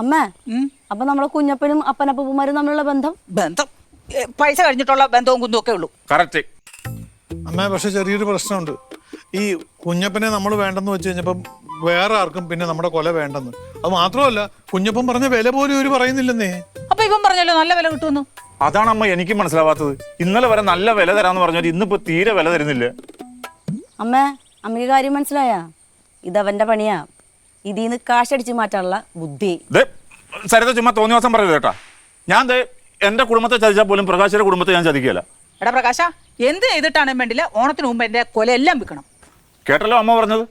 അമ്മ അപ്പൊ നമ്മളെ കുഞ്ഞപ്പനും അപ്പനപ്പൂമാരും തമ്മിലുള്ള ബന്ധം പൈസ കഴിഞ്ഞിട്ടുള്ള ബന്ധവും കുന്തും ഒക്കെ ഉള്ളൂ. കറക്റ്റ് അമ്മ. പക്ഷെ ചെറിയൊരു പ്രശ്നമുണ്ട്. ഈ കുഞ്ഞപ്പനെ നമ്മൾ വേണ്ടെന്ന് വെച്ച് കഴിഞ്ഞപ്പം വേറെ ആർക്കും പിന്നെ നമ്മുടെ കൊല വേണ്ടെന്ന്. അത് മാത്രമല്ല, കുഞ്ഞപ്പൻ പറഞ്ഞ വില പോലും ഇവര് പറയുന്നില്ലെന്നേ. അപ്പൊ ഇവൻ പറഞ്ഞല്ലോ നല്ല വില കിട്ടുമെന്ന്. അതാണ് അമ്മ എനിക്ക് മനസ്സിലാവാത്തത്. ഇന്നലെ വരെ നല്ല വില തരാന്ന് പറഞ്ഞാൽ ഇന്നിപ്പോ തീരെ വില തരുന്നില്ല. അമ്മയ്ക്ക് കാര്യം മനസ്സിലായാ? ഇതവന്റെ പണിയാ. ഇതിന്ന് കാശടിച്ച് മാറ്റാനുള്ള ബുദ്ധി. സരിത ചുമ്മാ തോന്നിയ ദിവസം പറയരുത് കേട്ടാ. ഞാൻ എന്റെ കുടുംബത്തെ ചതിച്ചാൽ പോലും പ്രകാശിന്റെ കുടുംബത്തെ ഞാൻ ചതിക്കുകയല്ല. എടാ പ്രകാശ, എന്ത് ചെയ്തിട്ടാണ് വേണ്ടില്ല ഓണത്തിന് മുമ്പ് എന്റെ കൊല എല്ലാം വിൽക്കണം. കേട്ടല്ലോ അമ്മ പറഞ്ഞത്.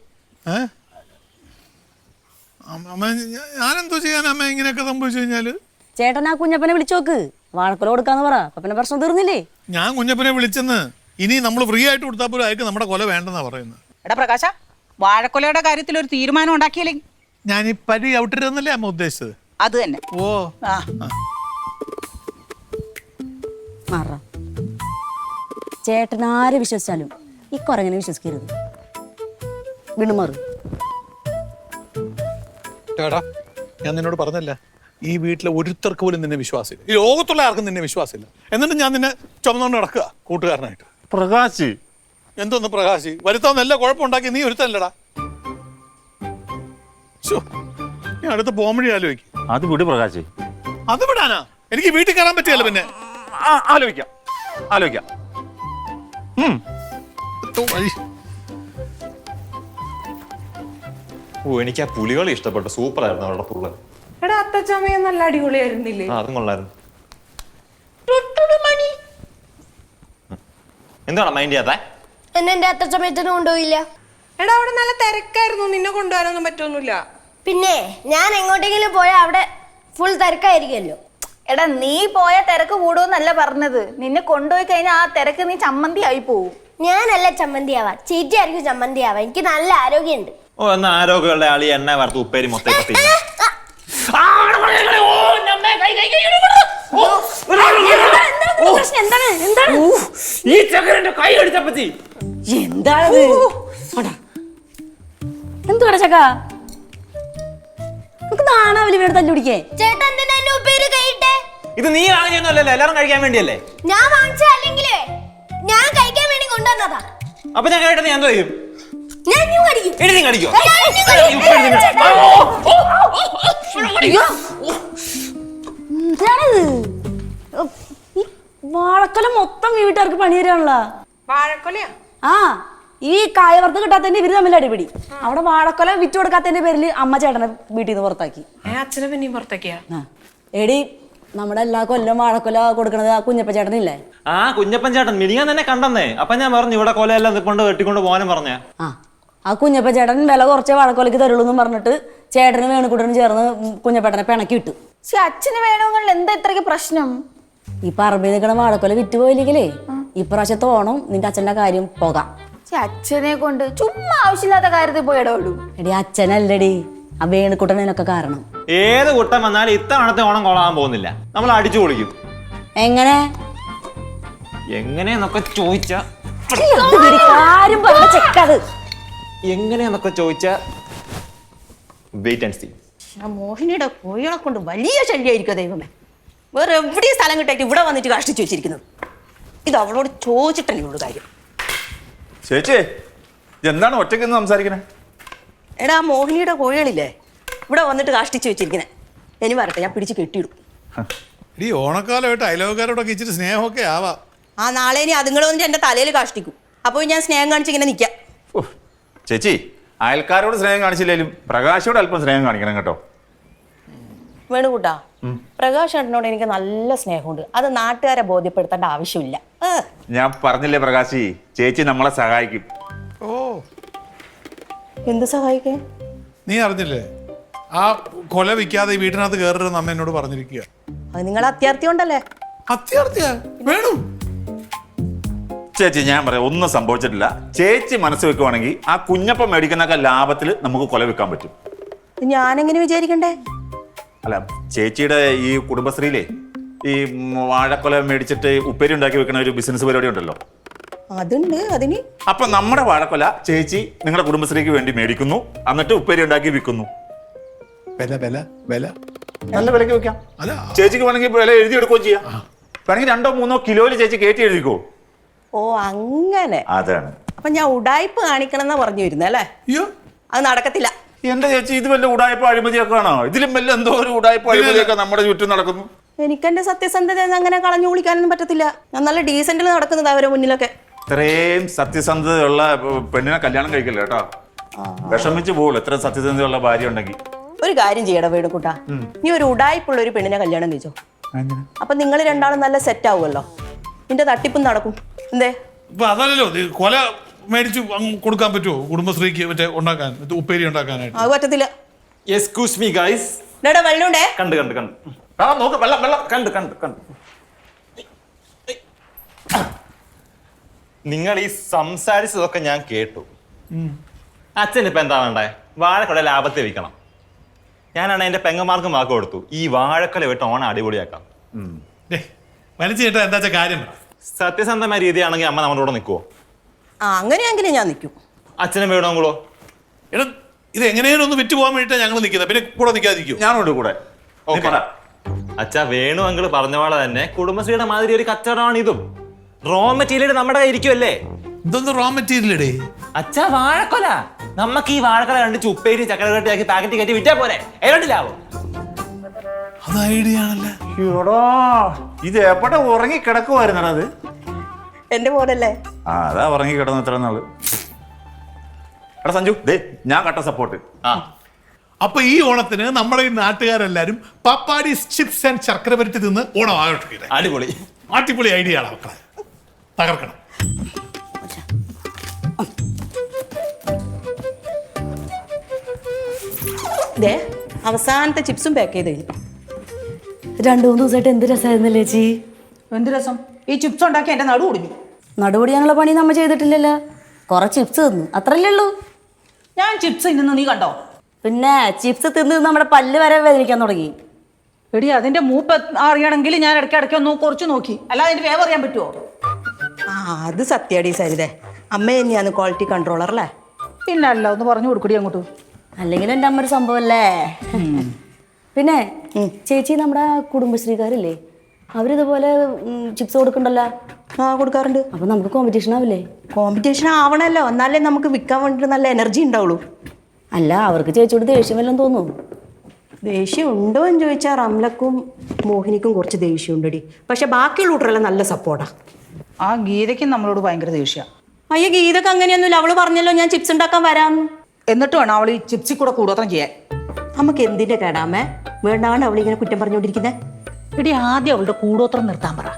അമ്മ ഞാനെന്തോ ചെയ്യാൻ അമ്മ ഇങ്ങനെയൊക്കെ സംഭവിച്ചു കഴിഞ്ഞാല്? ചേട്ടൻ ആ കുഞ്ഞപ്പനെ വിളിച്ചോക്ക്, വാഴക്കൊല കൊടുക്കാന്ന് പറ. അപ്പൊ പിന്നെ പ്രശ്നം തീർന്നില്ലേ? ഞാൻ കുഞ്ഞപ്പനെ വിളിച്ചെന്ന് ഇനി നമ്മൾ ഫ്രീ ആയിട്ട് കൊടുത്താൽ പോലും അയക്ക് നമ്മുടെ കൊല വേണ്ടെന്നാ പറയുന്നത്. എടാ പ്രകാശ, വാഴക്കൊലയുടെ കാര്യത്തിൽ ഒരു തീരുമാനം ഉണ്ടാക്കിയില്ലേ? ഞാൻ ഈ പരി ഔട്ടരുന്നല്ലേ അമ്മ ഉദ്ദേശിച്ചത്? അത് തന്നെ. ഓ മാറ. ചേട്ടൻ ആരെ വിശ്വസിച്ചാലും ഈ കുറങ്ങനെ വിശ്വസിക്കരുത്. വീണ്ടും മാറും. ചേട്ടാ, ഞാൻ നിന്നോട് പറഞ്ഞല്ല, ഈ വീട്ടിലെ ഒരുത്തർക്ക് പോലും നിന്നെ വിശ്വാസമില്ല. ഈ ലോകത്തുള്ള ആർക്കും നിന്നെ വിശ്വാസമില്ല. എന്നിട്ട് ഞാൻ നിന്നെ ചുമന്നുകൊണ്ട് നടക്കുക കൂട്ടുകാരനായിട്ട്. പ്രകാശ് എന്തോന്ന് പ്രകാശ്? വരുത്താവുന്ന എല്ലാ കുഴപ്പമുണ്ടാക്കി നീ ഒരുത്തല്ലടാ. ഞാൻ അടുത്ത് പോകുമ്പോഴേ ആലോചിക്കും. അത് വിട് പ്രകാശ്. അത് വിടാനാ? എനിക്ക് വീട്ടിൽ കയറാൻ പറ്റിയല്ലോ. പിന്നെ ആലോചിക്കാം. ഓ, എനിക്ക് ആ പുലികളി ഇഷ്ടപ്പെട്ടു. സൂപ്പർ ആയിരുന്നു അവരുടെ പുള്ളൻ. എടാ അത്തച്ചമയം നല്ല അടിപൊളിയായിരുന്നില്ലേ? അതും കൊള്ളായിരുന്നു. എന്താണ് മൈൻഡ് ചെയ്യാത്ത? എന്നെ അത്തച്ചമയത്തിന് കൊണ്ടുപോയില്ല. എടാ അവിടെ നല്ല തിരക്കായിരുന്നു, നിന്നെ കൊണ്ടുപോകാനൊന്നും പറ്റൊന്നുമില്ല. പിന്നെ ഞാൻ എങ്ങോട്ടെങ്കിലും പോയാൽ അവിടെ ഫുൾ തിരക്കായിരിക്കുമല്ലോ. എടാ നീ പോയ തിരക്ക് കൂടുമെന്നല്ല പറഞ്ഞത്. നിന്നെ കൊണ്ടുപോയി കഴിഞ്ഞാൽ ആ തിരക്ക് നീ ചമ്മന്തി ആയി പോവും. ഞാനല്ല ചമ്മന്തിയാവാ, ചേച്ചിയായിരിക്കും ചമ്മന്തിയാവാ. എനിക്ക് നല്ല ആരോഗ്യമുണ്ട്. ഓ, എന്നാ ആരോഗ്യമുള്ള ആളി എണ്ണ വറുത്ത് ഉപ്പേരി മൊത്തം എന്തുവാ ചക്ക? നാണാവില്ല വീട് തല്ലു പിടിക്കേ. ചേട്ടാ എന്തിനാ എന്റെ ഉപ്പേരി കൈയിട്ടെ? ഇത് നീ വാങ്ങിയൊന്നുമല്ലല്ലോ, എല്ലാരും കഴിക്കാൻ വേണ്ടിയല്ലേ? ഞാൻ വാങ്ങിച്ചല്ലെങ്കിലേ ഞാൻ കഴിക്കാൻ വേണ്ടി കൊണ്ടുവന്നതാ. അപ്പൊ ഞാൻ കേട്ടെ, ഞാൻ എന്തോ ചെയ്യും? ഞാൻ ഇനി കടിക്കും. എഴുതി കടിക്കോ? എന്താണിത്? വാഴക്കൊല മൊത്തം വീട്ടുകാർക്ക് പണി തരാണല്ലോ. വാഴക്കൊലയാ? ആ, ഈ കായവറുത്ത് കിട്ടാത്തതിന്റെ ഇവര് തമ്മിൽ അടിപിടി. അവിടെ വാഴക്കൊല വിറ്റു കൊടുക്കാത്തതിന്റെ പേരിൽ അമ്മ ചേട്ടനെ വീട്ടിൽ നിന്ന് പുറത്താക്കി. അച്ഛനെ പിന്നെയും പുറത്തേക്കാ? എടി, നമ്മുടെ എല്ലാ കൊല്ലം വാഴക്കൊല കൊടുക്കണത് ആ കുഞ്ഞപ്പ ചേട്ടനില്ലേ? ആ കുഞ്ഞപ്പൻ ചേട്ടൻ മിനിയാൻ തന്നെ കണ്ടെന്നേ. അപ്പൊ ഞാൻ പറഞ്ഞു ഇവിടെ കൊലയെല്ലാം നിപ്പണ്ട് വെട്ടിക്കൊണ്ട് പോകാനും പറഞ്ഞ. ആ കുഞ്ഞപ്പ ചേട്ടൻ വില കുറച്ചേ വാഴക്കൊലക്ക് തരുള്ളൂ എന്ന് പറഞ്ഞിട്ട് ചേട്ടന് വേണുകൂട്ടനും ചേർന്ന് കുഞ്ഞപ്പേട്ടനെ പിണക്കി വിട്ടു. പക്ഷെ അച്ഛന് വേണമെങ്കിൽ എന്താ ഇത്രയ്ക്ക് പ്രശ്നം? ഈ പറമ്പിൽ നിൽക്കണ വാഴക്കൊല വിറ്റ് പോയില്ലെങ്കിലേ ഇപ്രാവശ്യത്തെ ഓണം നിന്റെ അച്ഛന്റെ കാര്യം പോകാം. അച്ഛനെ കൊണ്ട് ചുമ്മാ ആവശ്യമില്ലാത്ത കാര്യത്തിൽ പോയി ഇടപെടും. എടി, അച്ഛനല്ലടി ആ വേണുകുട്ടനൊക്കെ കാരണം. ഏത് കുട്ടം വന്നാലും ഇത്തവണത്തെ ഓണം കൊള്ളാൻ പോകുന്നില്ല. നമ്മൾ അടിച്ചു പൊളിക്കും. എങ്ങനെ എങ്ങനെയെന്നൊക്കെ ചോദിച്ചാ എങ്ങനെയെന്നൊക്കെ ചോദിച്ചാ വെയിറ്റ് ആൻഡ് സീ. മോഹിനിയുടെ കോഴികളെ കൊണ്ട് വലിയ ശല്യമായിരിക്കും ദൈവമേ. വേറെ എവിടെയും സ്ഥലം കിട്ടായിട്ട് ഇവിടെ വന്നിട്ട് കഷ്ടിച്ചു വെച്ചിരിക്കുന്നത്. ഇത് അവളോട് ചോദിച്ചിട്ടല്ലേ ഉള്ളു കാര്യം. ചേച്ചി, എന്താണ് ഒറ്റയ്ക്ക് സംസാരിക്കണേ? എടാ മോഹിനിയുടെ കോഴികളില്ലേ ഇവിടെ വന്നിട്ട് കാഷ്ടിച്ചു വെച്ചിരിക്കുന്നത്. ഇനി വരട്ടെ, ഞാൻ പിടിച്ച് കെട്ടിയിടും. ഈ ഓണക്കാലമായിട്ട് അയലോകാരോടൊക്കെ ഇച്ചിരി സ്നേഹമൊക്കെ ആവാം. ആ നാളെ ഇനി അതുങ്ങൾ വന്നിട്ട് എൻ്റെ തലയിൽ കാഷ്ടിക്കും. അപ്പോൾ ഞാൻ സ്നേഹം കാണിച്ച് ഇങ്ങനെ നിൽക്കാം. ചേച്ചി, അയൽക്കാരോട് സ്നേഹം കാണിച്ചില്ലേലും പ്രകാശോട് അല്പം സ്നേഹം കാണിക്കണം കേട്ടോ. വേണുകൂട്ടാ, പ്രകാശ് ഏട്ടനോട് എനിക്ക് നല്ല സ്നേഹമുണ്ട്. അത് നാട്ടുകാരെ ബോധ്യപ്പെടുത്തേണ്ട ആവശ്യമില്ല. ഞാൻ പറഞ്ഞില്ലേ പ്രകാശി, ചേച്ചി നമ്മളെ സഹായിക്കും. ഓ, എന്ത് സഹായിക്കേ? നീ അറിഞ്ഞില്ലേ ആ കൊല വിൽക്കാതെ ഈ വീട്ടിനകത്ത് കയറരുതെന്ന് അമ്മ എന്നോട് പറഞ്ഞിരിക്കുക. അത് നിങ്ങളെ അത്യാർത്ഥി ഉണ്ടല്ലേ? അത്യാർത്ഥിയാ വേണു? ചേച്ചി, ഞാൻ പറയാം, ഒന്നും സംഭവിച്ചിട്ടില്ല. ചേച്ചി മനസ്സ് വെക്കുവാണെങ്കിൽ ആ കുഞ്ഞപ്പം മേടിക്കുന്നൊക്കെ ലാഭത്തിൽ നമുക്ക് കൊല വിൽക്കാൻ പറ്റും. ഞാനെങ്ങനെ വിചാരിക്കണ്ടേ? അല്ല, ചേച്ചിയുടെ ഈ കുടുംബശ്രീയിലെ ഈ വാഴക്കൊല മേടിച്ചിട്ട് ഉപ്പേരി ഉണ്ടാക്കി വെക്കുന്ന ഒരു ബിസിനസ് പരിപാടി ഉണ്ടല്ലോ. അതുണ്ട്. അതിന് അപ്പൊ നമ്മുടെ വാഴക്കൊല ചേച്ചി നിങ്ങളുടെ കുടുംബശ്രീക്ക് വേണ്ടി മേടിക്കുന്നു, എന്നിട്ട് ഉപ്പേരി ഉണ്ടാക്കി വിൽക്കുന്നു. വില വില വില നല്ല വിലക്ക് വെക്കാം. അല്ല ചേച്ചിക്ക് വേണമെങ്കിൽ വില എഴുതി എടുക്കുകയും ചെയ്യാം. വേണമെങ്കിൽ 2-3 കിലോയിൽ ചേച്ചി കയറ്റി എഴുതിക്കോ. ഓ അങ്ങനെ. അതാണ്. അപ്പൊ ഞാൻ ഉടായ്പ കാണിക്കണം എന്നാ പറഞ്ഞു വരുന്നത് അല്ലേ? അയ്യോ അത് നടക്കത്തില്ല. എന്റെ ചേച്ചി ഇത് വല്ല ഉടായ്പ അഴിമതിയൊക്കെ ആണോ? ഇതിലും വല്ല എന്തോ ഒരു ഉടായ്പ അഴിമതിയൊക്കെ നമ്മുടെ ചുറ്റും നടക്കുന്നു. എനിക്കെന്റെ സത്യസന്ധത അങ്ങനെ കളഞ്ഞു കുളിക്കാനൊന്നും പറ്റത്തില്ല. ഞാൻ നല്ല ഡീസന്റിൽ നടക്കുന്നത് അവരെ മുന്നിലൊക്കെ. ഇത്രയും സത്യസന്ധതയുള്ള പെണ്ണിനെ കല്യാണം കഴിക്കല്ലോ കേട്ടോ. വിഷമിച്ച് പോകുള്ളൂ ഇത്രയും സത്യസന്ധതയുള്ള ഭാര്യ ഉണ്ടെങ്കിൽ. ഒരു കാര്യം ചെയ്യടാ വേണുക്കുട്ടാ, നീ ഒരു ഉടായ്പുള്ള ഒരു പെണ്ണിനെ കല്യാണം കഴിച്ചോ. അപ്പൊ നിങ്ങൾ രണ്ടാളും നല്ല സെറ്റ് ആവുമല്ലോ. നിന്റെ തട്ടിപ്പും നടക്കും. എന്തേ? ഇപ്പൊ അതല്ലല്ലോ കൊല മേടിച്ച് കൊടുക്കാൻ പറ്റുമോ കുടുംബശ്രീക്ക് മറ്റേ ഉണ്ടാക്കാൻ ഉപ്പേരി ഉണ്ടാക്കാനായിട്ട്? അത് പറ്റത്തില്ല. Excuse me guys. ഇവിടെ വെള്ളമുണ്ടേ. കണ്ട് കണ്ട് കണ്ട് നോക്ക് വെള്ളം വെള്ളം. കണ്ട് കണ്ട് കണ്ട് നിങ്ങൾ ഈ സംസാരിച്ചതൊക്കെ ഞാൻ കേട്ടു. അച്ഛനിപ്പോ എന്താ വേണ്ടേ? വാഴക്കൊല ലാഭത്തിൽ വിൽക്കണം. ഞാനാണ് എന്റെ പെങ്ങന്മാർക്ക് വാക്ക് കൊടുത്തു, ഈ വാഴക്കൊല വിട്ട് ഓണം അടിപൊളിയാക്കാം. മനസ്സിൽ കേട്ടാ എന്താ കാര്യം? സത്യസന്ധമായ രീതിയാണെങ്കിൽ അമ്മ നമ്മുടെ കൂടെ നിൽക്കുവോ? അങ്ങനെയെങ്കിലും ഞാൻ നിൽക്കും. അച്ഛനും വേണമെങ്കിലോ? എടാ ഇത് എങ്ങനെയും ഒന്ന് വിറ്റ് പോകാൻ വേണ്ടിയിട്ടാണ് ഞങ്ങൾ നിൽക്കുന്നത്. പിന്നെ കൂടെ നിൽക്കാതിരിക്കും. ഞാനുണ്ട് കൂടെ. അച്ഛാ വേണു അങ്കിള് പറഞ്ഞ പോലെ തന്നെ കുടുംബശ്രീയുടെ മാതിരി ഒരു കച്ചവടമാണ് ഇതും. റോ മെറ്റീരിയൽ നമ്മുടെ കയ്യിൽ ഇരിക്കുമല്ലേ? ഇതൊന്നും റോ മെറ്റീരിയൽ ഇടേ. അച്ഛാ വാഴക്കൊല നമുക്ക് ഈ വാഴക്കൊല കണ്ട് ചുപ്പേരി ചക്കര കെട്ടിയാക്കി പാക്കറ്റ് കയറ്റി വിറ്റാ പോരെ? ഏതാണ്ട് ലാഭം. അത് ഐഡിയ ആണല്ലേ. ഇത് എവിടെ ഉറങ്ങി കിടക്കുമായിരുന്നടാ അത്? എന്റെ പോലല്ലേ? അതാ ഉറങ്ങി കിടന്നു ഇത്ര നാള്. എടാ സഞ്ജു, ഞാൻ കട്ട സപ്പോർട്ട്. അപ്പൊ ഈ ഓണത്തിന് നമ്മുടെ ഈ നാട്ടുകാരെല്ലാരും പപ്പാടി ചിപ്സ് ആൻഡ് ശർക്കര വരട്ടി തിന്ന് ഓണം ആഘോഷിക്കട്ടെ. അടിപൊളി അടിപൊളി ഐഡിയ ആണ് മക്കളെ. തകർക്കണം. അവസാനത്തെ ചിപ്സും പാക്ക് ചെയ്ത് കഴിഞ്ഞു. 2-3 ദിവസമായിട്ട് എന്ത് രസമായിരുന്നല്ലേ ചേച്ചി? എന്ത് രസം! ഈ ചിപ്സ് ഉണ്ടാക്കി എന്റെ നടു ഒടിഞ്ഞു. നടുപടിയാനുള്ള പണി നമ്മ ചെയ്തിട്ടില്ലല്ലോ. കുറെ ചിപ്സ് തിന്നു, അത്രല്ലേ ഉള്ളൂ. ഞാൻ ചിപ്സ് ഇന്നു നീ കണ്ടോ? പിന്നെ ചിപ്സ് തിന്ന് നമ്മുടെ പല്ല് വരെ വേദനിക്കാൻ തുടങ്ങി. എടി അതിന്റെ മൂപ്പ് അറിയണമെങ്കിൽ ഞാൻ ഇടയ്ക്ക് ഒന്ന് കുറച്ച് നോക്കി, അല്ലാതെ അതിന്റെ വേവ് അറിയാൻ പറ്റുമോ? അത് സത്യടി സരിതേ. അമ്മ തന്നെയാണ് ക്വാളിറ്റി കൺട്രോളർ അല്ലേ? പിന്നെ അല്ല, ഒന്ന് പറഞ്ഞു കൊടുക്കടി അങ്ങോട്ട്. അല്ലെങ്കിൽ എൻ്റെ അമ്മ ഒരു സംഭവല്ലേ. പിന്നെ ചേച്ചി നമ്മുടെ കുടുംബശ്രീക്കാരില്ലേ, അവരിതുപോലെ ചിപ്സ് കൊടുക്കണ്ടല്ലോ. കൊടുക്കാറുണ്ട്. അപ്പൊ നമുക്ക് കോമ്പറ്റീഷൻ ആവില്ലേ? കോമ്പറ്റീഷൻ ആവണല്ലോ, എന്നാലേ നമുക്ക് വിൽക്കാൻ വേണ്ടിട്ട് നല്ല എനർജി ഉണ്ടാവുള്ളൂ. അല്ല, അവർക്ക് ചേച്ചിയോട് ദേഷ്യം വല്ലതും തോന്നുന്നു? ദേഷ്യം ഉണ്ടോ എന്ന് ചോദിച്ചാൽ റംലക്കും മോഹിനിക്കും കുറച്ച് ദേഷ്യം ഉണ്ടടി. പക്ഷെ ബാക്കിയുള്ള കൂട്ടരെല്ലാം നല്ല സപ്പോർട്ടാ. ആ ഗീതയ്ക്കും നമ്മളോട് ഭയങ്കര ദേഷ്യ. അയ്യോ ഗീതക്ക് അങ്ങനെയൊന്നുമില്ല. അവള് പറഞ്ഞല്ലോ ഞാൻ ചിപ്സ് ഉണ്ടാക്കാൻ വരാന്ന്. എന്നിട്ട് വേണം അവൾ ഈ ചിപ്സിൽ കൂടെ കൂടോത്രം ചെയ്യാൻ. നമുക്ക് എന്തിന്റെ കേടാമേ? വേണ്ടാണ്ട് അവളിങ്ങനെ കുറ്റം പറഞ്ഞുകൊണ്ടിരിക്കുന്നേ. എടി ആദ്യം അവളുടെ കൂടോത്രം നിർത്താൻ പറ.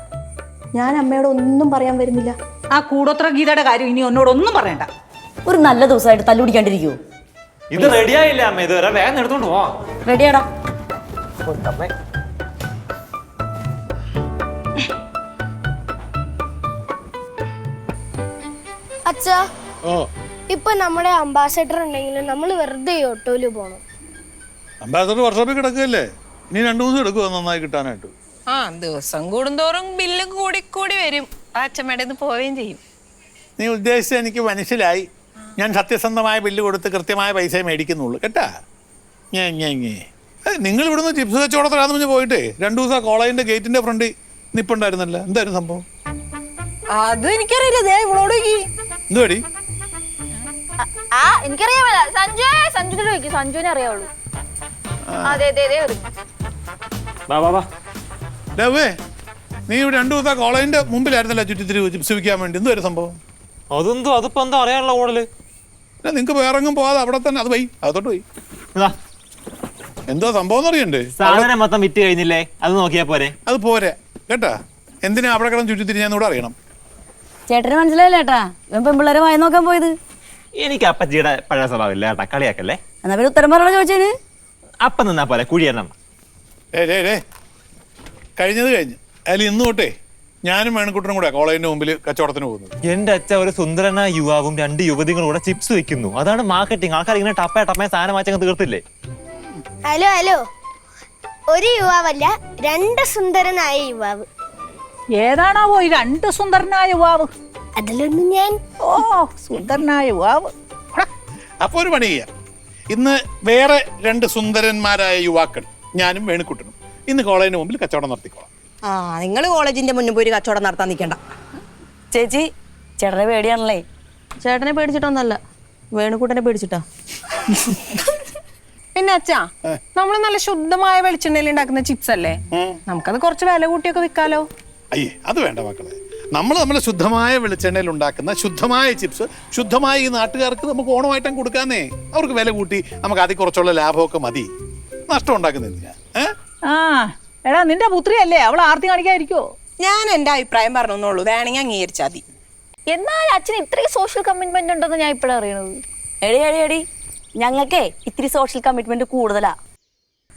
ഞാൻ അമ്മയോട് ഒന്നും പറയാൻ വരുന്നില്ല. ആ കൂടോത്ര ഗീതയുടെ കാര്യം ഇനി എന്നോടൊന്നും പറയണ്ട. ഒരു നല്ല ദിവസമായിട്ട് തല്ലുപിടിക്കാണ്ടിരിക്കുവോ? ഇത് റെഡിയായില്ല അമ്മ, ഇത് വരെ വേഗം എടുത്തോണ്ട് പോവാം. റെഡിയാടാ. അച്ഛാ, ഇപ്പൊ നമ്മുടെ അംബാസഡർ ഉണ്ടെങ്കിലും നമ്മൾ വെറുതെ ഓട്ടോയില് പോണം. അംബാസഡർ വർഷോപ്പിൽ കിടക്കുകയല്ലേ? ഇനി 2 ദിവസം എടുക്കുമോ നന്നായി കിട്ടാനായിട്ട്? ദിവസം കൂടുന്തോറും ബില്ല് കൂടി വരും. അച്ഛമ്മയുടെ പോവുകയും ചെയ്യും. നീ ഉദ്ദേശിച്ച എനിക്ക് മനസ്സിലായി. ഞാൻ സത്യസന്ധമായ ബില്ല് കൊടുത്ത് കൃത്യമായ പൈസ മേടിക്കുന്നുള്ളൂ കേട്ടാ. നിങ്ങൾ ഇവിടുന്ന് ചിപ്സ് കച്ചവടത്തിലാന്ന് പറഞ്ഞ് പോയിട്ടേ 2 ദിവസം കോളേജിന്റെ ഗേറ്റിന്റെ ഫ്രണ്ടിൽ നിപ്പുണ്ടായിരുന്നല്ലോ. എന്തായിരുന്നു സംഭവം? അത് എനിക്കറിയില്ല. ഇവളോട് എന്തുവാടി? എനിക്കറിയാമല്ല. സഞ്ജുവിനെ ചോദിക്കും, സഞ്ജുവിനെ അറിയാവുള്ളൂ. നീ 2 ദിവസം കോളേജിന്റെ മുമ്പിലായിരുന്നല്ലോ ചുറ്റിത്തിരിവ് ചിപ്സ് വിൽക്കാൻ വേണ്ടി. എന്തുവായിരുന്നു സംഭവം? അതെന്തോ അതിപ്പോ എന്താ അറിയാനുള്ള ഓടല്? നിങ്ങക്ക് വേറെങ്ങും പോവാതെ അവിടെ തന്നെ അത് പോയി അതോട്ട് പോയി. എന്തോ സംഭവം അറിയണ്ടേ? സാധനം മൊത്തം വിറ്റ് കഴിഞ്ഞില്ലേ? അത് നോക്കിയാ പോരെ? അത് പോരെ കേട്ടാ. എന്തിനാ അവിടെ കിടന്ന് ചുറ്റിത്തിരിഞ്ഞൂടെ അറിയണം. ചേട്ടന് മനസ്സിലായില്ല ഏട്ടാ, ഇവൻ പെൺപിള്ളേരെ വായി നോക്കാൻ പോയത്. എനിക്ക് അപ്പച്ചിയുടെ പഴയ സ്വഭാവം ഇല്ല ഏട്ടാ, കളിയാക്കല്ലേ. എന്നാ പിന്നെ ഉത്തരം പറഞ്ഞോ ചോദിച്ചേന്. അപ്പം നിന്നാ പോലെ കുഴിയെണ്ണം. കഴിഞ്ഞത് കഴിഞ്ഞ്. അതിൽ ഇന്ന് തൊട്ടേ ഞാനും വേണക്കുട്ടനും കൂടെ കോളേജിന്റെ മുമ്പിൽ കച്ചവടത്തിന് പോകുന്നത്. എന്റെ അച്ഛ ഒരു സുന്ദരനായ യുവാവും 2 യുവതികളും കൂടെ ചിപ്സ് വെക്കുന്നു. അതാണ് മാർക്കറ്റിംഗ്. ആൾക്കാർ ഇങ്ങനെ ടപ്പേ സാധനം വാങ്ങിച്ചങ്ങ് തീർത്തില്ലേ? ഹലോ, ഒരു യുവാവല്ല, 2 സുന്ദരനായ യുവാവ്. ഏതാണാവോ ഈ 2 സുന്ദരനായ യുവാവ്? അതിലൊന്നും ഞാൻ. ഓ, സുന്ദരനായ യുവാവ്. അപ്പൊ ഒരു പണി ചെയ്യാം. ഇന്ന് വേറെ 2 സുന്ദരന്മാരായ യുവാക്കൾ, ഞാനും വേണുക്കുട്ടനും, ഇന്ന് കോളേജിന് മുമ്പിൽ കച്ചവടം നടത്തിക്കോളാം. ആ നിങ്ങൾ കോളേജിന്റെ മുന്നിൽ പോയി ഒരു കച്ചവടം നടത്താൻ നിൽക്കണ്ട. ചേച്ചി ചേട്ടനെ പേടിയാണല്ലേ? ചേട്ടനെ പേടിച്ചിട്ടൊന്നല്ല, വേണുക്കുട്ടനെ പേടിച്ചിട്ടാ. പിന്നെ അച്ഛാ, നമ്മൾ നല്ല ശുദ്ധമായ വെളിച്ചെണ്ണയിൽ ഉണ്ടാക്കുന്ന ചിപ്സ് അല്ലേ, നമുക്കത് കുറച്ച് വില കൂട്ടിയൊക്കെ വിൽക്കാലോ. അയ്യേ, അത് വേണ്ട മക്കളെ. നമ്മുടെ ശുദ്ധമായ വെളിച്ചെണ്ണയിൽ ഉണ്ടാക്കുന്ന ശുദ്ധമായ ചിപ്സ് ശുദ്ധമായ ഈ നാട്ടുകാർക്ക് നമുക്ക് ഓണമായിട്ടും കൊടുക്കാന്നേ. അവർക്ക് വില കൂട്ടി നമുക്ക് അതിൽ കുറച്ചുള്ള ലാഭമൊക്കെ മതി. നഷ്ടം ഉണ്ടാക്കുന്നില്ല. ആ എടാ, നിന്റെ പുത്രിയല്ലേ, അവൾ ആർത്തി കാണിക്കാതിരിക്കോ? ഞാൻ എന്റെ അഭിപ്രായം പറഞ്ഞോളൂ, വേണമെങ്കിൽ അംഗീകരിച്ചാൽ മതി. എന്നാൽ അച്ഛന് ഇത്രയും സോഷ്യൽ കമ്മിറ്റ്മെന്റ് ഉണ്ടെന്ന് ഞാൻ ഇപ്പോഴാണ് അറിയണത്. എടി ഞങ്ങൾക്കേ ഇത്തിരി സോഷ്യൽ കമ്മിറ്റ്മെന്റ് കൂടുതലാ.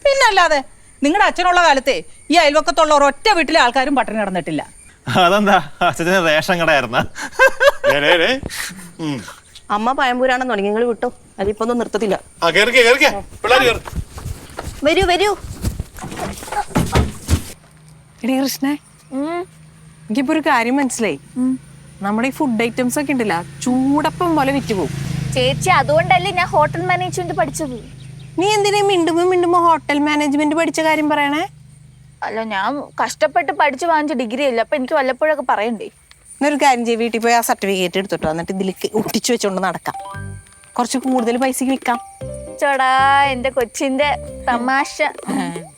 പിന്നല്ലാതെ നിങ്ങളുടെ അച്ഛനുള്ള കാലത്തെ ഈ അയൽവക്കത്തുള്ള ഒരൊറ്റ വീട്ടിലെ ആൾക്കാരും പട്ടിണി കിടന്നിട്ടില്ല. അതെന്താ, അച്ഛന് റേഷൻ കടയായിരുന്ന? അമ്മ പയമ്പൂരാണെന്ന് തുടങ്ങി, നിങ്ങൾ വിട്ടോ, അതിപ്പോ ഒന്നും നിർത്തത്തില്ല. വരൂ വരൂ. എടീ കൃഷ്ണേ, എനിക്കിപ്പോ ഒരു കാര്യം മനസ്സിലായി. നമ്മുടെ ഈ ഫുഡ് ഐറ്റംസ് ഒക്കെ ഉണ്ടല്ല, ചൂടപ്പം പോലെ വിറ്റ് പോകും. ചേച്ചി, അതുകൊണ്ടല്ലേ ഞാൻ ഹോട്ടൽ മാനേജ്മെന്റ് പഠിച്ചത്. നീ എന്തിനാ മിണ്ടുമ്പോ ഹോട്ടൽ മാനേജ്മെന്റ് പഠിച്ച കാര്യം പറയണേ? അല്ല, ഞാൻ കഷ്ടപ്പെട്ട് പഠിച്ചു വാങ്ങിച്ച ഡിഗ്രി അല്ല, അപ്പൊ എനിക്ക് വല്ലപ്പോഴൊക്കെ പറയണ്ടേ. എന്നൊരു കാര്യം ചെയ്യും, വീട്ടിൽ പോയി ആ സർട്ടിഫിക്കറ്റ് എടുത്തിട്ടോ, എന്നിട്ട് ഇതിലേക്ക് ഒട്ടിച്ചു വെച്ചോണ്ട് നടക്കാം, കുറച്ച് കൂടുതൽ പൈസക്ക് വിൽക്കാം. ചേടാ, എന്റെ കൊച്ചിന്റെ തമാശ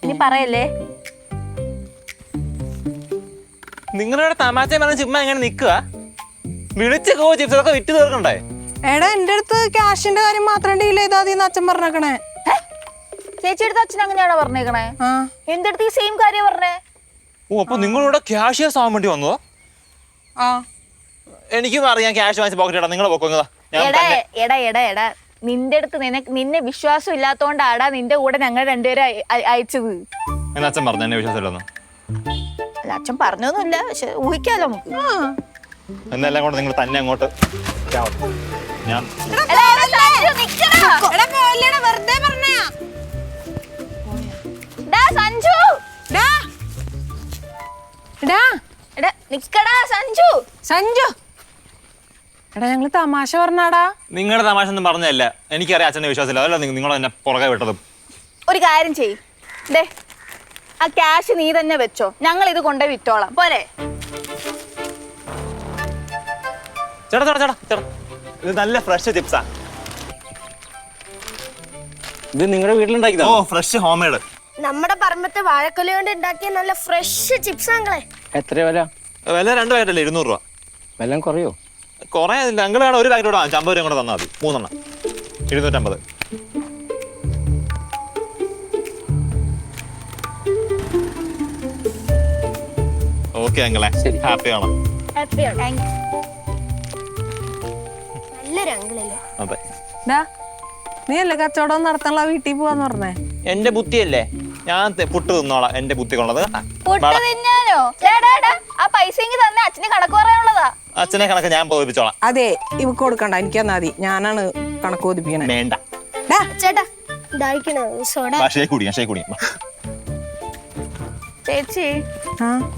ഇനി പറയല്ലേ. നിങ്ങളുടെ തമാശ പറഞ്ഞ ചുമ്മാ എങ്ങനെ നിക്കുക? വിളിച്ച് ചിപ്സ് ഒക്കെ വിറ്റ് തീർക്കണ്ടേ? എടാ, എന്റെ അടുത്ത് ക്യാഷിന്റെ കാര്യം മാത്രം ഡീൽ ചെയ്താൽ അച്ഛൻ പറഞ്ഞേക്കണേ. ചേച്ചി അടുത്ത് അച്ഛൻ അങ്ങനെയാണോ പറഞ്ഞേക്കണേ? എന്റെ അടുത്ത് ഈ സെയിം കാര്യം പറഞ്ഞേ. ഓ, അപ്പൊ നിങ്ങളിവിടെ ക്യാഷിയേഴ്സ് ആവാൻ വേണ്ടി വന്നോ? ആ, എനിക്കും അറിയാം ക്യാഷ് വാങ്ങിച്ച് പോക്കറ്റ് ഇടാം. നിങ്ങൾ പൊക്കുന്നത്. എടാ നിന്റെ അടുത്ത് നിന്നെ വിശ്വാസം ഇല്ലാത്തോണ്ടാടാ നിന്റെ കൂടെ ഞങ്ങൾ രണ്ടുപേരും അയച്ചത്. എന്നാ അച്ഛൻ പറഞ്ഞു എന്നെ വിശ്വാസമില്ലെന്ന്? അല്ല, അച്ഛൻ പറഞ്ഞൊന്നുമില്ല, പക്ഷെ ഊഹിക്കാലോ നമുക്ക്. എന്നെല്ലാം കൊണ്ട് നിങ്ങൾ തന്നെ അങ്ങോട്ട് ഞാൻ സഞ്ജു എടാ, ഞങ്ങള് തമാശ പറഞ്ഞാടാ. നിങ്ങളുടെ തമാശ ഒന്നും പറഞ്ഞല്ല. എനിക്കറിയാം അച്ഛൻ്റെ വിശ്വാസമില്ല, അതല്ല നിങ്ങൾ എന്നെ പുറകെ വിട്ടതും. ഒരു കാര്യം ചെയ്യ്, ദേ ആ ക്യാഷ് നീ തന്നെ വെച്ചോ, ഞങ്ങൾ ഇത് കൊണ്ടുപോയി വിറ്റോളാം, പോരെ? ചേട്ടാ, ഇത് നല്ല ഫ്രഷ് ചിപ്സാ. ഇത് നിങ്ങളുടെ വീട്ടിലുണ്ടാക്കിയതാ? ഓ, ഫ്രഷ് ഹോം മെയ്ഡ്. നമ്മുടെ പറമ്പത്തെ വാഴക്കൊല കൊണ്ട് ഉണ്ടാക്കിയ നല്ല ഫ്രഷ് ചിപ്സ് ആങ്ങളെ. എത്ര വില? വില 2 പാക്കറ്റല്ലേ, 200 രൂപ. വില കുറയോ? കുറേയില്ല. അങ്കിൾ വേണം ഒരു പാക്കറ്റ് കൂടെ 50 രൂപ കൂടെ തന്നാൽ മതി. 3 എണ്ണം 250. ഓക്കെ അങ്കിളെ, ഹാപ്പി ആണോ? നല്ലൊരു അങ്കിളല്ലേ. അതെ. നീ അല്ലേ കച്ചവടം നടത്താനുള്ള വീട്ടിൽ പോവാന്ന് പറഞ്ഞേ? എന്റെ ബുദ്ധിയല്ലേ, ഞാൻ പുട്ട് തിന്നോളാം. എന്റെ ബുദ്ധി കൊള്ളത് പുട്ട് തിന്നാനോ? ആ പൈസ തന്നെ അച്ഛന് കണക്ക് പറയാനുള്ളതാ. അച്ഛനെ കണക്ക് ഞാൻ പോയിപ്പിച്ചോളാം. അതെ, ഇവക്ക് കൊടുക്കണ്ട, എനിക്ക് തന്നാ മതി, ഞാനാണ് കണക്ക് ബോധിപ്പിക്കണേ. വേണ്ട ചേട്ടാ, സോഡ. ചേച്ചി,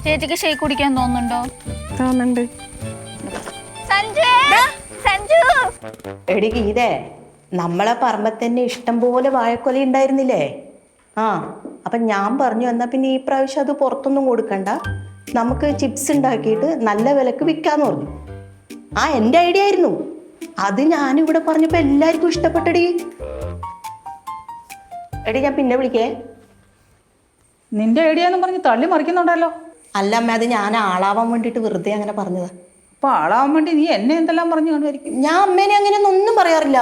ചേച്ചിക്ക് ഷേക്ക് കുടിക്കാൻ തോന്നുന്നുണ്ടോ? തോന്നുന്നുണ്ട്. സഞ്ജു, എടി ഗീതേ, നമ്മളെ പറമ്പത്ത് തന്നെ ഇഷ്ടം പോലെ വാഴക്കൊല ഉണ്ടായിരുന്നില്ലേ? അപ്പം ഞാൻ പറഞ്ഞു, എന്നാൽ പിന്നെ ഈ പ്രാവശ്യം അത് പുറത്തൊന്നും കൊടുക്കണ്ട, നമുക്ക് ചിപ്സ് ഉണ്ടാക്കിയിട്ട് നല്ല വിലക്ക് വിൽക്കാന്ന് പറഞ്ഞു. എൻ്റെ ഐഡിയ ആയിരുന്നു അത്. ഞാനിവിടെ പറഞ്ഞപ്പോൾ എല്ലാവർക്കും ഇഷ്ടപ്പെട്ടടി. എടി, ഞാൻ പിന്നെ വിളിക്കേ. നിന്റെ ഐഡിയ എന്ന് പറഞ്ഞ് തള്ളി മറിക്കുന്നുണ്ടല്ലോ. അല്ല അമ്മ, അത് ഞാൻ ആളാവാൻ വേണ്ടിയിട്ട് വെറുതെ അങ്ങനെ പറഞ്ഞതാ. അപ്പൊ ആളാവാൻ വേണ്ടി നീ എന്നെ എന്തെല്ലാം പറഞ്ഞു കാണുമായിരിക്കും. ഞാൻ അമ്മേനെ അങ്ങനെയൊന്നും പറയാറില്ല.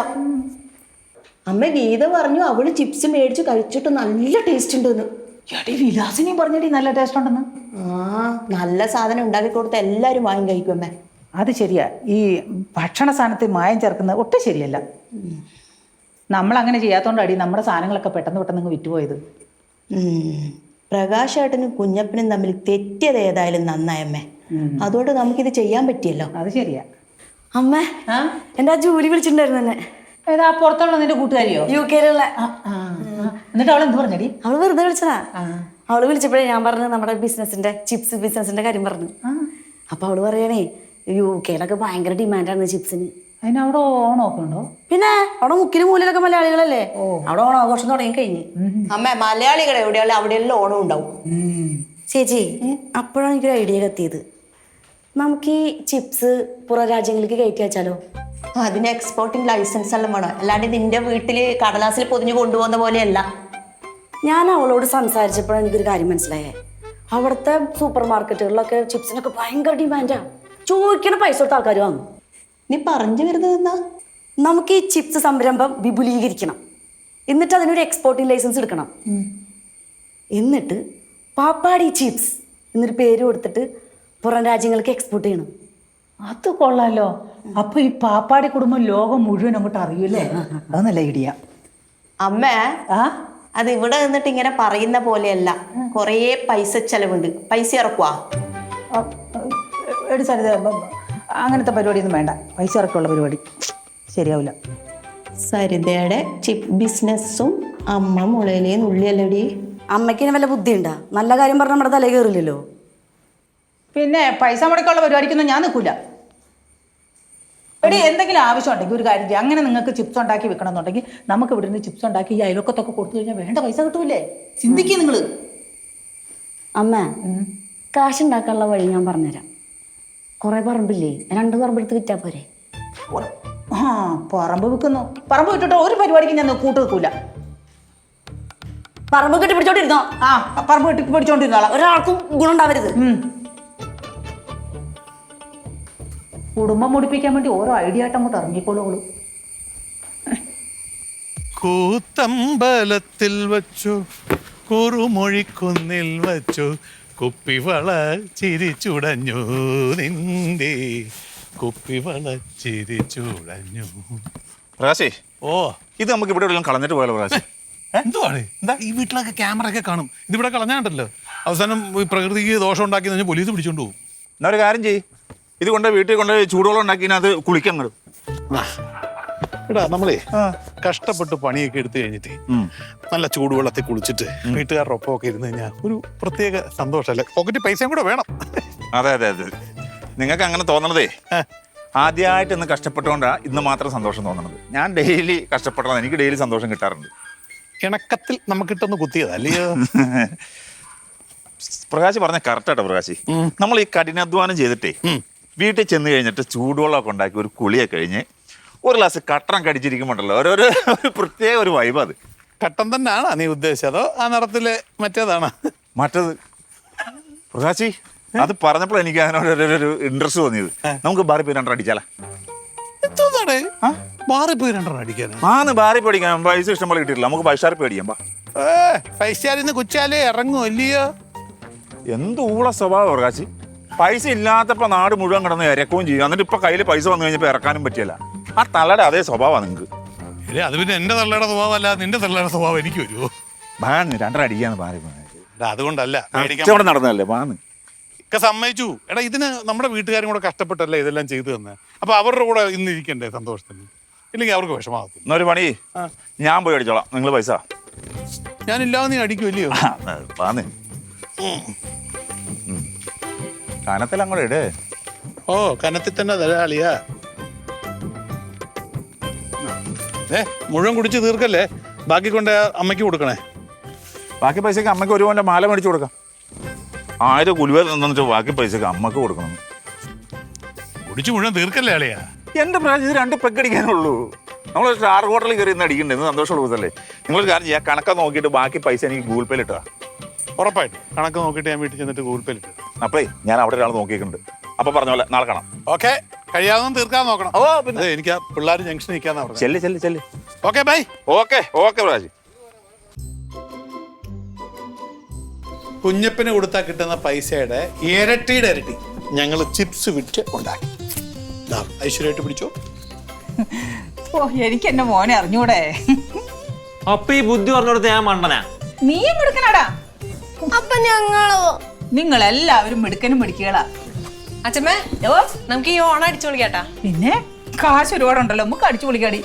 അമ്മ ഗീത പറഞ്ഞു അവള് ചിപ്സ് മേടിച്ച് കഴിച്ചിട്ട് നല്ല ടേസ്റ്റ് ഉണ്ടെന്ന്. വിലാസിനെയും പറഞ്ഞടി നല്ല ടേസ്റ്റ് ഉണ്ടെന്ന്. നല്ല സാധനം ഉണ്ടാക്കി കൊടുത്ത എല്ലാവരും വാങ്ങി കഴിക്കും അമ്മേ. അത് ശരിയാ, ഈ ഭക്ഷണ സാധനത്തിൽ മായം ചേർക്കുന്നത് ഒട്ടും ശരിയല്ല. നമ്മൾ അങ്ങനെ ചെയ്യാത്തോണ്ടടി നമ്മുടെ സാധനങ്ങളൊക്കെ പെട്ടെന്ന് വിറ്റുപോയത്. പ്രകാശേട്ടനും കുഞ്ഞപ്പനും തമ്മിൽ തെറ്റിയത് ഏതായാലും നന്നായമ്മേ. അതുകൊണ്ട് നമുക്കിത് ചെയ്യാൻ പറ്റിയല്ലോ. അത് ശരിയാ. അമ്മ, എന്റെ ആ ജോലി വിളിച്ചിട്ടുണ്ടായിരുന്നു എന്നെ. ഏതാ പുറത്തുള്ള നിന്റെ കൂട്ടുകാരിയോ? UK എന്നിട്ട് അവൾ എന്ത് പറഞ്ഞടി? അവള് വെറുതെ വിളിച്ചതാ. അവള് വിളിച്ചപ്പോഴേ ഞാൻ പറഞ്ഞു നമ്മുടെ ചിപ്സ് ബിസിനസിന്റെ കാര്യം പറഞ്ഞു. അപ്പൊ അവള് പറയണേ UK ഭയങ്കര ഡിമാൻഡാണ് ചിപ്സിന്. അതിനവിടെ ഓണമൊക്കെ ഉണ്ടോ? പിന്നെ അവിടെ മുക്കിലും മൂലയിലൊക്കെ മലയാളികളല്ലേ, അവിടെ ഓണാഘോഷം തുടങ്ങി കഴിഞ്ഞ്. അമ്മ മലയാളികൾ എവിടെയുള്ള അവിടെയെല്ലാം ഓണം ഉണ്ടാവും. ചേച്ചി അപ്പോഴാണ് എനിക്കൊരു ഐഡിയ കത്തിയത്. നമുക്ക് ഈ ചിപ്സ് പുറം രാജ്യങ്ങളിലേക്ക് കയറ്റി വെച്ചാലോ? അതിന് എക്സ്പോർട്ടിങ് ലൈസൻസ് എല്ലാം വേണം, അല്ലാണ്ട് നിന്റെ വീട്ടിൽ കടലാസിൽ പൊതിഞ്ഞു കൊണ്ടുപോകുന്ന പോലെയല്ല. ഞാൻ അവളോട് സംസാരിച്ചപ്പോഴാണ് എനിക്കൊരു കാര്യം മനസ്സിലായേ. അവിടുത്തെ സൂപ്പർ മാർക്കറ്റുകളിലൊക്കെ ചിപ്സിനൊക്കെ ഭയങ്കര ഡിമാൻഡാ. ചോദിക്കണ പൈസ കൊടുത്ത ആൾക്കാർ വാങ്ങും. നീ പറഞ്ഞു വരുന്നത് എന്നാ? നമുക്ക് ഈ ചിപ്സ് സംരംഭം വിപുലീകരിക്കണം, എന്നിട്ട് അതിനൊരു എക്സ്പോർട്ടിംഗ് ലൈസൻസ് എടുക്കണം. എന്നിട്ട് പാപ്പാടി ചിപ്സ് എന്നൊരു പേര് കൊടുത്തിട്ട് പുറം രാജ്യങ്ങൾക്ക് എക്സ്പോർട്ട് ചെയ്യണം. അത് കൊള്ളാലോ. അപ്പൊ ഈ പാപ്പാടി കുടുംബം ലോകം മുഴുവൻ അങ്ങോട്ട് അറിയൂല്ലേ? അത് നല്ല ഐഡിയ. അമ്മ ആ അത് ഇവിടെ നിന്നിട്ട് ഇങ്ങനെ പറയുന്ന പോലെയല്ല, കുറേ പൈസ ചെലവുണ്ട്. പൈസ ഇറക്കുവാ? എടി സരിത, അങ്ങനത്തെ പരിപാടിയൊന്നും വേണ്ട. പൈസ ഇറക്കമുള്ള പരിപാടി ശരിയാവില്ല. സരിതയുടെ ചിപ്പ് ബിസിനസ്സും അമ്മ മുളയിലേ നുള്ളിയല്ലടി. അമ്മയ്ക്കിന് വല്ല ബുദ്ധിയുണ്ടാ? നല്ല കാര്യം പറഞ്ഞാൽ നമ്മുടെ തലയിൽ കയറില്ലല്ലോ. പിന്നെ പൈസ മുടക്കാനുള്ള പരിപാടിക്കൊന്നും ഞാൻ നിൽക്കൂല. എടി എന്തെങ്കിലും ആവശ്യം ഉണ്ടെങ്കിൽ ഒരു കാര്യം ചെയ്യാം. അങ്ങനെ നിങ്ങൾക്ക് ചിപ്സ് ഉണ്ടാക്കി വെക്കണം എന്നുണ്ടെങ്കിൽ നമുക്ക് ഇവിടെ നിന്ന് ചിപ്സ് ഉണ്ടാക്കി ഈ അയൽവക്കത്തൊക്കെ കൊടുത്തു കഴിഞ്ഞാൽ വേണ്ട പൈസ കിട്ടൂലേ? ചിന്തിക്കുക നിങ്ങൾ. അമ്മ കാശുണ്ടാക്കാനുള്ള വഴി ഞാൻ പറഞ്ഞുതരാം. കുറെ പറമ്പില്ലേ, 2 പറമ്പെടുത്ത് വിറ്റാ പോരെ? ആ പറമ്പ് വിൽക്കുന്നു. പറമ്പ് വിട്ടിട്ട് ഒരു പരിപാടിക്ക് ഞാൻ കൂട്ട് വെക്കൂല. പറമ്പ് കെട്ടി പിടിച്ചോണ്ടിരുന്നോ? ആ പറമ്പ് കെട്ടി പിടിച്ചോണ്ടിരുന്നോളാം. ഒരാൾക്കും ഗുണം ഉണ്ടാവരുത്. കുടുംബം മുടിപ്പിക്കാൻ വേണ്ടി ഓരോ ഐഡിയ ആയിട്ട് അങ്ങോട്ട് ഇറങ്ങിക്കോളൂ. കൂത്തമ്പലത്തിൽ വച്ചു കുറുമൊഴിക്കുന്നിൽ വച്ചു കുപ്പിവള ചിരിച്ചുടഞ്ഞു നിന്റെ കുപ്പിവള ചിരിച്ചുടഞ്ഞു. പ്രകാശേ, ഓ ഇത് നമുക്ക് ഇവിടെ എവിടെയെങ്കിലും കളഞ്ഞിട്ട് പോയാലോ പ്രകാശ്? എന്തുവാണ്? എന്താ ഈ വീട്ടിലൊക്കെ ക്യാമറ ഒക്കെ കാണും, ഇതിവിടെ കളഞ്ഞാണ്ടല്ലോ അവസാനം ഈ പ്രകൃതിക്ക് ദോഷം ഉണ്ടാക്കി കഴിഞ്ഞാൽ പോലീസ് പിടിച്ചോണ്ട് പോകും. എന്നാ ഒരു കാര്യം ചെയ്യ്, ഇത് കൊണ്ട് വീട്ടിൽ കൊണ്ട് ചൂടുവെള്ളം ഉണ്ടാക്കി അത് കുളിക്കാൻ കിടും. എടാ നമ്മളേ കഷ്ടപ്പെട്ട് പണിയൊക്കെ എടുത്തു കഴിഞ്ഞിട്ട് നല്ല ചൂടുവെള്ളത്തിൽ കുളിച്ചിട്ട് വീട്ടുകാരുടെ ഒപ്പം ഒക്കെ ഇരുന്ന് കഴിഞ്ഞാൽ ഒരു പ്രത്യേക സന്തോഷമല്ലേ? പോക്കറ്റ് പൈസയും കൂടെ വേണം. അതെ അതെ അതെ, നിങ്ങൾക്ക് അങ്ങനെ തോന്നണതേ ആദ്യമായിട്ട് ഇന്ന് കഷ്ടപ്പെട്ടുകൊണ്ടാണ് ഇന്ന് മാത്രം സന്തോഷം തോന്നണത്. ഞാൻ ഡെയിലി കഷ്ടപ്പെടണം, എനിക്ക് ഡെയിലി സന്തോഷം കിട്ടാറുണ്ട്. ഇണക്കത്തിൽ നമുക്കിട്ടൊന്ന് കുത്തിയതല്ലയോ? പ്രകാശ് പറഞ്ഞ കറക്റ്റാട്ടോ പ്രകാശ്. നമ്മൾ ഈ കഠിനാധ്വാനം ചെയ്തിട്ടേ വീട്ടിൽ ചെന്ന് കഴിഞ്ഞിട്ട് ചൂടുവെള്ളമൊക്കെ ഉണ്ടാക്കി ഒരു കുളിയൊക്കെ കഴിഞ്ഞ് ഒരു ഗ്ലാസ് കട്ടണം കടിച്ചിരിക്കുമ്പോണ്ടല്ലോ ഓരോരോ പ്രത്യേക ഒരു വൈബ്. അത് കട്ടൻ തന്നെയാണോ നീ ഉദ്ദേശിച്ചതോ ആ നിറത്തിലെ മറ്റേതാണോ? മറ്റത് പ്രകാശി, അത് പറഞ്ഞപ്പോൾ എനിക്ക് അതിനോടൊരു ഇൻട്രസ്റ്റ് തോന്നിയത്. നമുക്ക് ബാറി പോയി 2 അടിച്ചാലോ? എന്തോന്നാടേ ബാറിൽ പോയി 2 അടിക്കാനോ? ബാറി പേടിക്കാൻ പൈസ ഇഷ്ടം പോലെ കിട്ടിയിട്ടില്ല, നമുക്ക് പൈസ പേടിക്കാം. പൈസ കൊച്ചാലേ ഇറങ്ങും അല്ലയോ? എന്ത് ഊള സ്വഭാവം പ്രകാശി. പൈസ ഇല്ലാത്തപ്പോ നാട് മുഴുവൻ കിടന്ന് ഇറക്കുകയും ചെയ്യും, എന്നിട്ട് ഇപ്പൊ കയ്യിൽ പൈസ വന്നു കഴിഞ്ഞപ്പോ ഇറക്കാനും പറ്റിയല്ല. ആ തള്ളയുടെ അതേ സ്വഭാവമാണ് നിങ്ങൾക്ക്. അത് പിന്നെ എന്റെ തള്ളയുടെ സ്വഭാവം അല്ല, നിന്റെ തള്ളയുടെ സ്വഭാവം എനിക്ക് വരുമോ? 2 അടിക്കാന്ന് ബാറി അതുകൊണ്ടല്ല നടന്നതല്ലേ ബാന്ന് ഒക്കെ സമ്മതിച്ചു. എടാ ഇതിന് നമ്മുടെ വീട്ടുകാരും കൂടെ കഷ്ടപ്പെട്ടല്ലേ ഇതെല്ലാം ചെയ്തു തന്നെ, അപ്പൊ അവരുടെ കൂടെ ഇന്ന് ഇരിക്കണ്ടേ സന്തോഷത്തിന്? ഇല്ലെങ്കിൽ അവർക്ക് വിഷമാകത്തും. എന്നൊരു പണി, ഞാൻ പോയി അടിച്ചോളാം, നിങ്ങൾ പൈസ. ഞാനില്ലാതെ നീ അടിക്കുമല്ലയോ? ബാന്ന് കനത്തിൽ അങ്ങോട്ട് ഇടേ. ഓ കനത്തിൽ തന്നെ തരാളിയാ. മുഴുവൻ കുടിച്ച് തീർക്കല്ലേ, ബാക്കി കൊണ്ട് അമ്മയ്ക്ക് കൊടുക്കണേ. ബാക്കി പൈസക്ക് അമ്മയ്ക്ക് ഒരു പോലെ മാല മേടിച്ചു കൊടുക്കാം. 1000 കുലുവ തന്നിട്ട് ബാക്കി പൈസക്ക് അമ്മക്ക് കൊടുക്കണം. കുടിച്ച് മുഴുവൻ തീർക്കല്ലേ ആളിയാ? എന്റെ പ്രായം ഇത് 2 പെഗ് അടിക്കാനുള്ളൂ. നമ്മൾ സ്റ്റാർ ഹോട്ടലിൽ കയറി ഇന്ന് അടിക്കണ്ടേ, ഇന്ന് സന്തോഷമുള്ള ദിവസമല്ലേ? നിങ്ങളൊരു കാര്യം ചെയ്യാം, കണക്ക നോക്കിയിട്ട് ബാക്കി പൈസ എനിക്ക് ഗൂഗിൾ പേയിൽ ഇട്ടാ. ഉറപ്പായിട്ട് കണക്ക് നോക്കിയിട്ട് ഞാൻ വീട്ടിൽ ചെന്നിട്ട് ഗൂഗിൾ പേയിൽ ഇട്ടു. അപ്പേ ഞാൻ അവിടെ ഒരാൾ നോക്കിയിട്ടുണ്ട്. അപ്പൊ പറഞ്ഞ പോലെ നാളെ കാണാം. ഓക്കെ, കഴിയാവുന്ന തീർക്കാൻ നോക്കണം. ഓ പിന്നെ എനിക്ക് ആ പിള്ളേർ ജംഗ്ഷൻ നിൽക്കാന്നാ പറഞ്ഞു. ചെല്ല്. Okay bye. Okay Praji. Kunjappan കൊടുത്താൽ കിട്ടുന്ന പൈസയുടെ ഇരട്ടിയുടെ ഇരട്ടി ഞങ്ങൾ ചിപ്സ് വിറ്റ് ഉണ്ടാക്കി. ഐശ്വര്യമായിട്ട് പിടിച്ചോ. ഓ എനിക്ക് എന്റെ മോനെ അറിഞ്ഞൂടെ? അപ്പൊ ഈ ബുദ്ധി പറഞ്ഞോടത്ത് ഞാൻ മണ്ടനാ? നീയും മിടുക്കനാടാ. അപ്പൊ ഞങ്ങളോ? നിങ്ങളെല്ലാവരും മിടുക്കനും മിടുക്കികളാ. അച്ഛമ്മേ നമുക്ക് ഈ ഓണം അടിച്ചു പൊളിക്കാട്ടാ. പിന്നെ കാശ് ഒരുപാടുണ്ടല്ലോ, നമുക്ക് അടിച്ചു പൊളിക്കാടി.